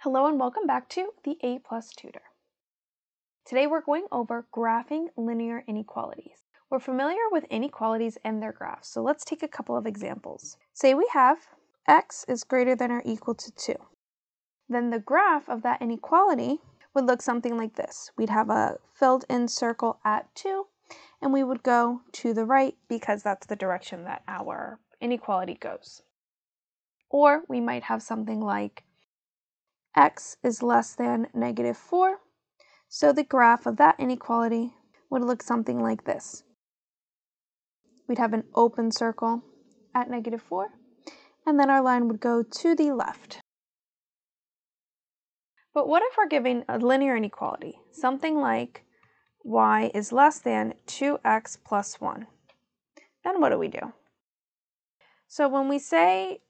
Hello and welcome back to the A+ Tutor. Today we're going over graphing linear inequalities. We're familiar with inequalities and their graphs, so let's take a couple of examples. Say we have x is greater than or equal to 2. Then the graph of that inequality would look something like this. We'd have a filled-in circle at 2, and we would go to the right because that's the direction that our inequality goes. Or we might have something like x is less than -4, so the graph of that inequality would look something like this. We'd have an open circle at -4, and then our line would go to the left. But what if we're giving a linear inequality, something like y is less than 2x plus 1? Then what do we do? So when we say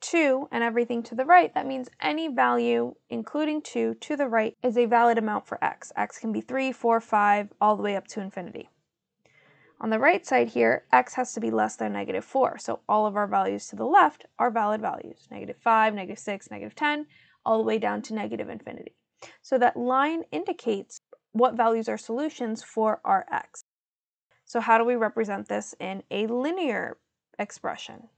2 and everything to the right, that means any value, including 2, to the right is a valid amount for x. X can be 3, 4, 5, all the way up to infinity. On the right side here, x has to be less than -4, so all of our values to the left are valid values. -5, -6, -10, all the way down to -infinity. So that line indicates what values are solutions for our x. So how do we represent this in a linear expression?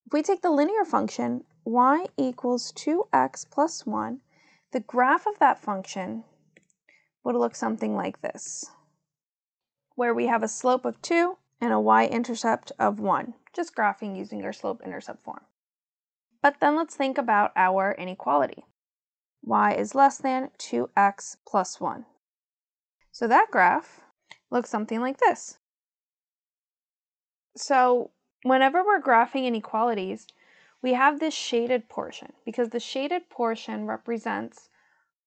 If we take the linear function, y equals 2x plus 1, the graph of that function would look something like this, where we have a slope of 2 and a y-intercept of 1, just graphing using our slope-intercept form. But then let's think about our inequality. Y is less than 2x plus 1. So that graph looks something like this. So whenever we're graphing inequalities, we have this shaded portion because the shaded portion represents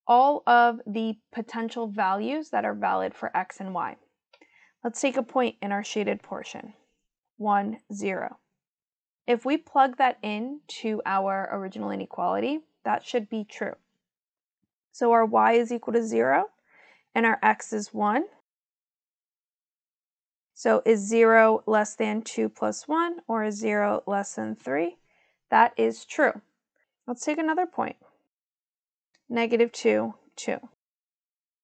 all of the potential values that are valid for x and y. Let's take a point in our shaded portion, 1, 0. If we plug that in to our original inequality, that should be true. So our y is equal to 0 and our x is 1. So is 0 less than 2 plus 1 or is 0 less than 3? That is true. Let's take another point. -2, 2.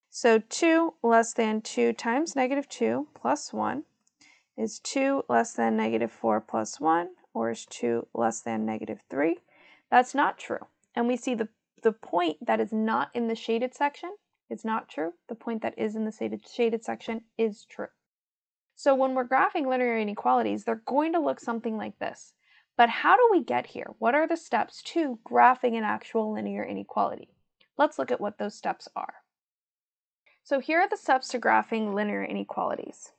So 2 less than 2 times -2 plus 1 is 2 less than -4 plus 1 or is 2 less than -3. That's not true. And we see the point that is not in the shaded section is not true. The point that is in the shaded section is true. So when we're graphing linear inequalities, they're going to look something like this. But how do we get here? What are the steps to graphing an actual linear inequality? Let's look at what those steps are. So here are the steps to graphing linear inequalities.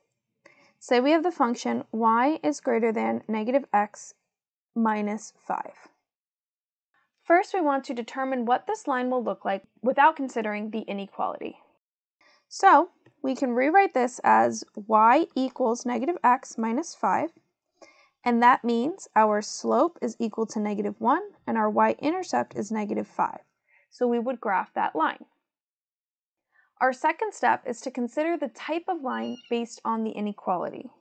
Say we have the function y is greater than -x minus 5. First, we want to determine what this line will look like without considering the inequality. So we can rewrite this as y equals -x minus 5, and that means our slope is equal to -1 and our y-intercept is -5. So we would graph that line. Our second step is to consider the type of line based on the inequality.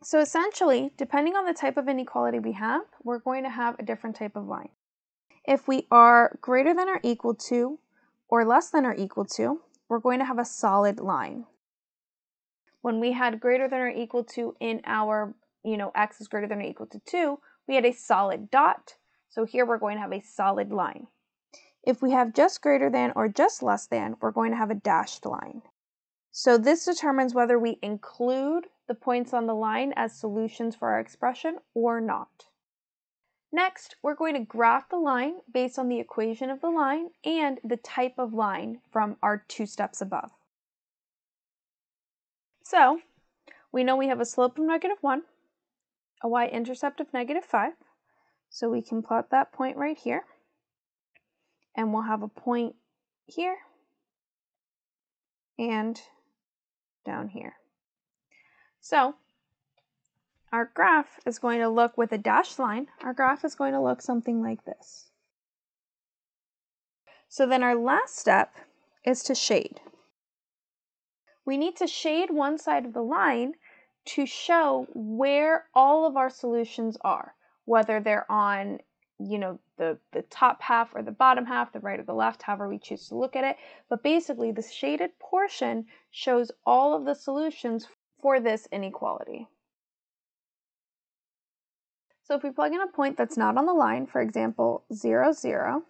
So essentially, depending on the type of inequality we have, we're going to have a different type of line. If we are greater than or equal to or less than or equal to, we're going to have a solid line. When we had greater than or equal to in our, x is greater than or equal to 2, we had a solid dot. So here we're going to have a solid line. If we have just greater than or just less than, we're going to have a dashed line. So this determines whether we include the points on the line as solutions for our expression or not. Next, we're going to graph the line based on the equation of the line and the type of line from our 2 steps above. So we know we have a slope of -1, a y-intercept of -5, so we can plot that point right here, and we'll have a point here and down here. So our graph is going to look, with a dashed line, our graph is going to look something like this. So then our last step is to shade. We need to shade one side of the line to show where all of our solutions are, whether they're on the top half or the bottom half, the right or the left, however we choose to look at it. But basically, the shaded portion shows all of the solutions for this inequality. So if we plug in a point that's not on the line, for example, 0, 0,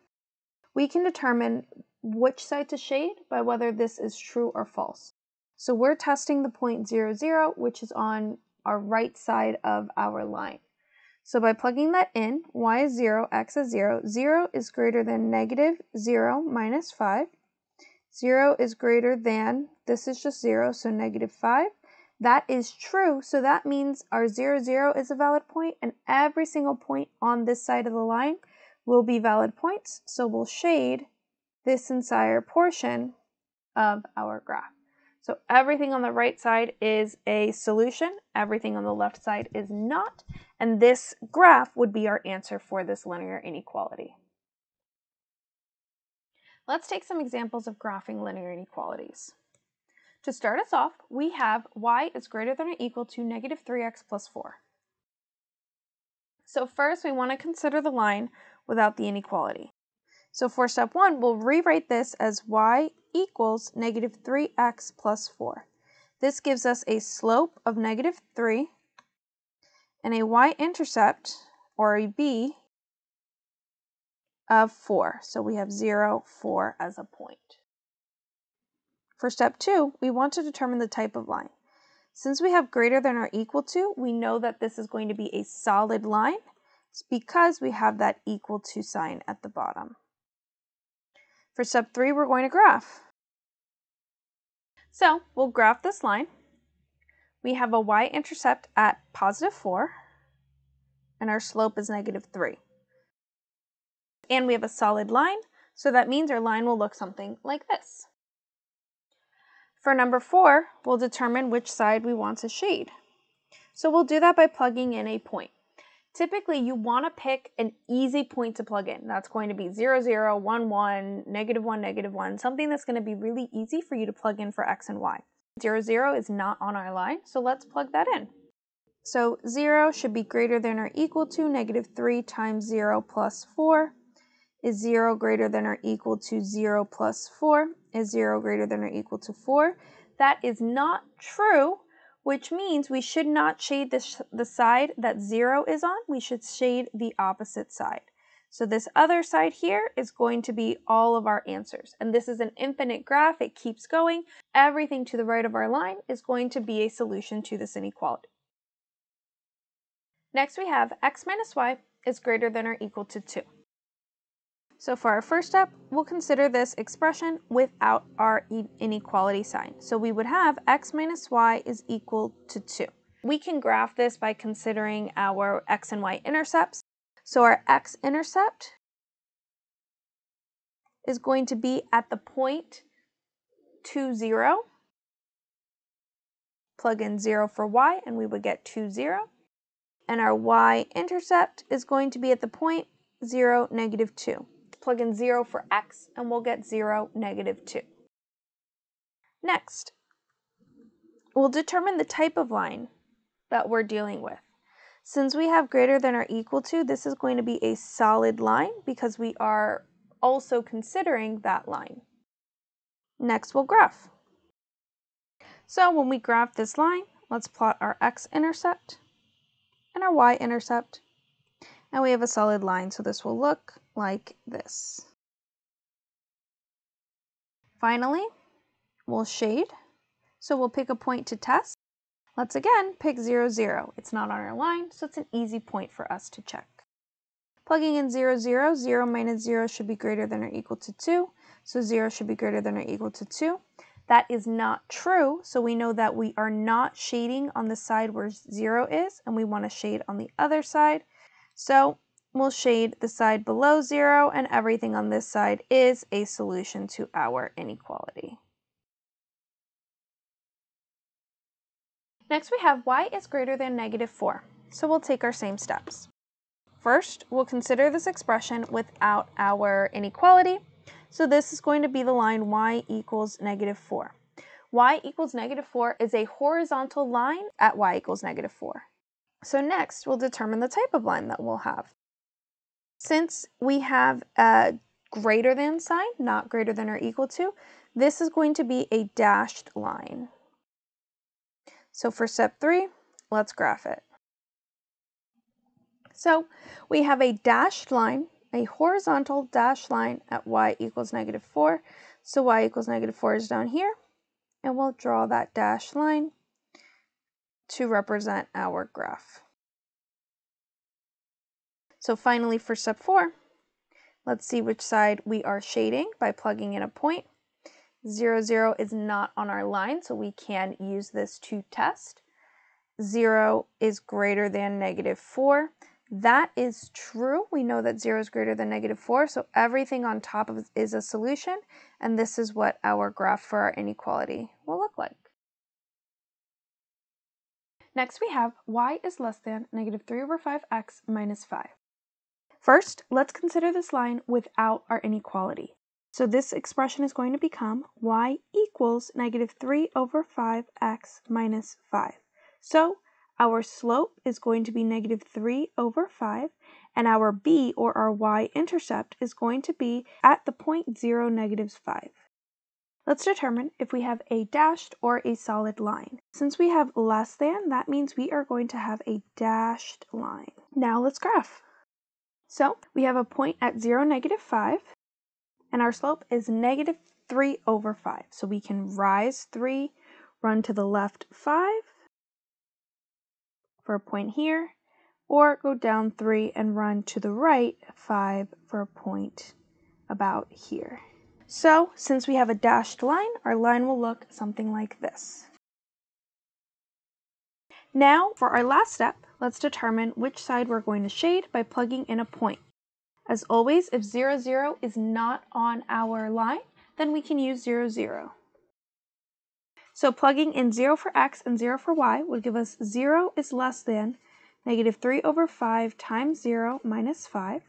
we can determine which side to shade by whether this is true or false. So we're testing the point 0, 0, which is on our right side of our line. So by plugging that in, y is 0, x is 0. 0 is greater than negative 0 minus 5. 0 is greater than, this is just 0, so negative 5. That is true, so that means our 0, 0 is a valid point, and every single point on this side of the line will be valid points, so we'll shade this entire portion of our graph. So everything on the right side is a solution, everything on the left side is not, and this graph would be our answer for this linear inequality. Let's take some examples of graphing linear inequalities. To start us off, we have y is greater than or equal to negative 3x plus 4. So first we want to consider the line without the inequality. So for step 1, we'll rewrite this as y equals negative 3x plus 4. This gives us a slope of negative 3 and a y-intercept, or a b, of 4. So we have 0, 4 as a point. For step 2, we want to determine the type of line. Since we have greater than or equal to, we know that this is going to be a solid line. It's because we have that equal to sign at the bottom. For step 3, we're going to graph. So we'll graph this line. We have a y-intercept at positive 4, and our slope is negative 3. And we have a solid line, so that means our line will look something like this. For number 4, we'll determine which side we want to shade. So we'll do that by plugging in a point. Typically, you want to pick an easy point to plug in. That's going to be 0, 0, 1, 1, negative 1, negative 1, something that's going to be really easy for you to plug in for x and y. 0, 0 is not on our line, so let's plug that in. So 0 should be greater than or equal to negative 3 times 0 plus 4. Is 0 greater than or equal to 0 plus 4? Is 0 greater than or equal to 4? That is not true, which means we should not shade the side that 0 is on. We should shade the opposite side. So this other side here is going to be all of our answers. And this is an infinite graph. It keeps going. Everything to the right of our line is going to be a solution to this inequality. Next we have x minus y is greater than or equal to 2. So for our first step, we'll consider this expression without our inequality sign. So we would have x minus y is equal to 2. We can graph this by considering our x and y intercepts. So our x-intercept is going to be at the point 2, 0. Plug in 0 for y and we would get 2, 0. And our y-intercept is going to be at the point 0, negative 2. Plug in 0 for x and we'll get 0, negative 2. Next, we'll determine the type of line that we're dealing with. Since we have greater than or equal to, this is going to be a solid line because we are also considering that line. Next, we'll graph. So when we graph this line, let's plot our x-intercept and our y-intercept. And we have a solid line, so this will look like this. Finally, we'll shade. So we'll pick a point to test. Let's again pick 0, 0. It's not on our line, so it's an easy point for us to check. Plugging in 0, 0, 0 minus 0 should be greater than or equal to 2. So 0 should be greater than or equal to 2. That is not true, so we know that we are not shading on the side where 0 is, and we want to shade on the other side. So we'll shade the side below 0, and everything on this side is a solution to our inequality. Next we have y is greater than negative 4. So we'll take our same steps. First, we'll consider this expression without our inequality. So this is going to be the line y equals negative 4. Y equals negative 4 is a horizontal line at y equals negative 4. So next, we'll determine the type of line that we'll have. Since we have a greater than sign, not greater than or equal to, this is going to be a dashed line. So for step 3, let's graph it. So we have a dashed line, a horizontal dashed line at y equals -4. So y equals -4 is down here, and we'll draw that dashed line to represent our graph. So finally for step 4, let's see which side we are shading by plugging in a point. 0, 0 is not on our line, so we can use this to test. 0 is greater than -4. That is true. We know that 0 is greater than -4, so everything on top of it is a solution, and this is what our graph for our inequality will look like. Next we have y is less than -3/5x minus 5. First, let's consider this line without our inequality. So this expression is going to become y equals -3/5x minus 5. So our slope is going to be -3/5, and our b, or our y-intercept, is going to be at the point 0, -5. Let's determine if we have a dashed or a solid line. Since we have less than, that means we are going to have a dashed line. Now let's graph. So we have a point at 0, -5, and our slope is -3/5. So we can rise 3, run to the left 5 for a point here, or go down 3 and run to the right 5 for a point about here. So since we have a dashed line, our line will look something like this. Now for our last step, let's determine which side we're going to shade by plugging in a point. As always, if 0, 0 is not on our line, then we can use 0, 0. So plugging in 0 for x and 0 for y would give us 0 is less than -3/5 times 0 minus 5.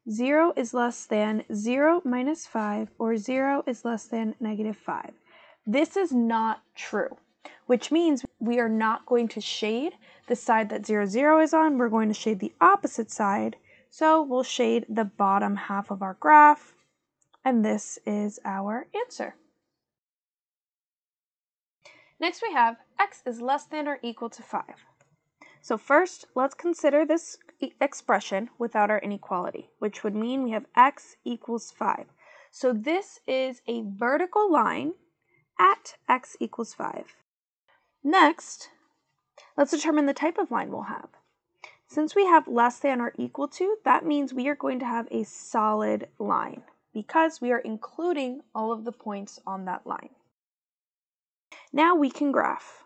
0 is less than 0 minus 5, or 0 is less than -5. This is not true, which means we are not going to shade the side that 0, 0 is on. We're going to shade the opposite side. So we'll shade the bottom half of our graph, and this is our answer. Next we have x is less than or equal to 5. So first, let's consider this expression without our inequality, which would mean we have x equals 5. So this is a vertical line at x equals 5. Next, let's determine the type of line we'll have. Since we have less than or equal to, that means we are going to have a solid line because we are including all of the points on that line. Now we can graph.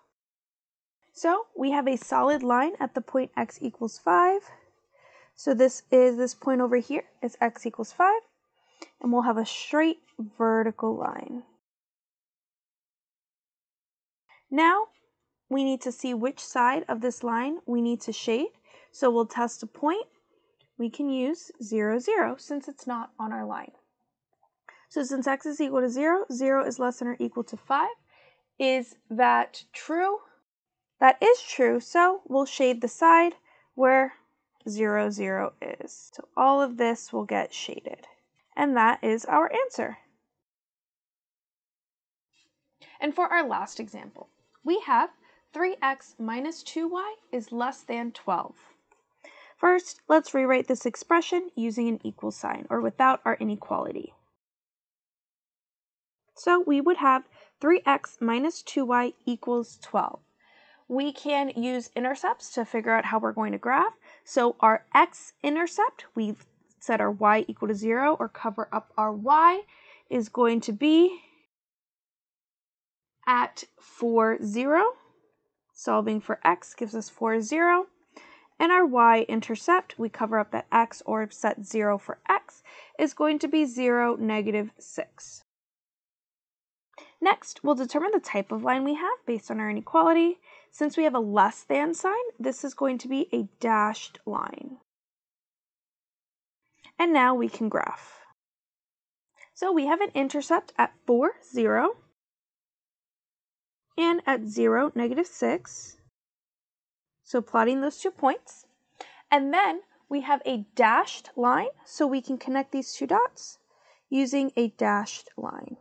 So we have a solid line at the point x equals 5. So this point over here is x equals 5, and we'll have a straight vertical line. Now we need to see which side of this line we need to shade. So we'll test a point. We can use 0, 0 since it's not on our line. So since x is equal to 0, 0 is less than or equal to 5. Is that true? That is true, so we'll shade the side where 0, 0 is. So all of this will get shaded. And that is our answer. And for our last example, we have 3x minus 2y is less than 12. First, let's rewrite this expression using an equal sign, or without our inequality. So we would have 3x minus 2y equals 12. We can use intercepts to figure out how we're going to graph. So our x-intercept, we've set our y equal to 0, or cover up our y, is going to be at 4, 0. Solving for x gives us 4, 0. And our y-intercept, we cover up that x, or set 0 for x, is going to be 0, -6. Next, we'll determine the type of line we have based on our inequality. Since we have a less than sign, this is going to be a dashed line. And now we can graph. So we have an intercept at 4, 0, and at 0, -6. So plotting those 2 points. And then we have a dashed line, so we can connect these two dots using a dashed line.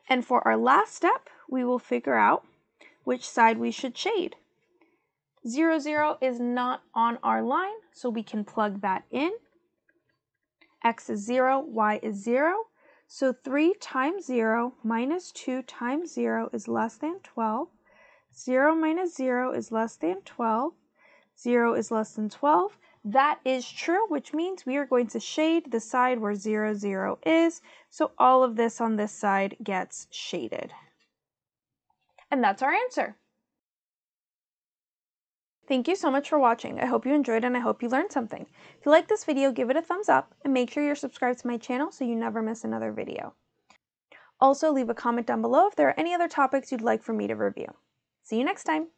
And for our last step, we will figure out which side we should shade. 0, 0 is not on our line, so we can plug that in. X is 0, y is 0. So 3 times 0 minus 2 times 0 is less than 12. 0 minus 0 is less than 12. 0 is less than 12. That is true, which means we are going to shade the side where 0, 0 is. So all of this on this side gets shaded. And that's our answer. Thank you so much for watching. I hope you enjoyed and I hope you learned something. If you like this video, give it a thumbs up and make sure you're subscribed to my channel so you never miss another video. Also, leave a comment down below if there are any other topics you'd like for me to review. See you next time.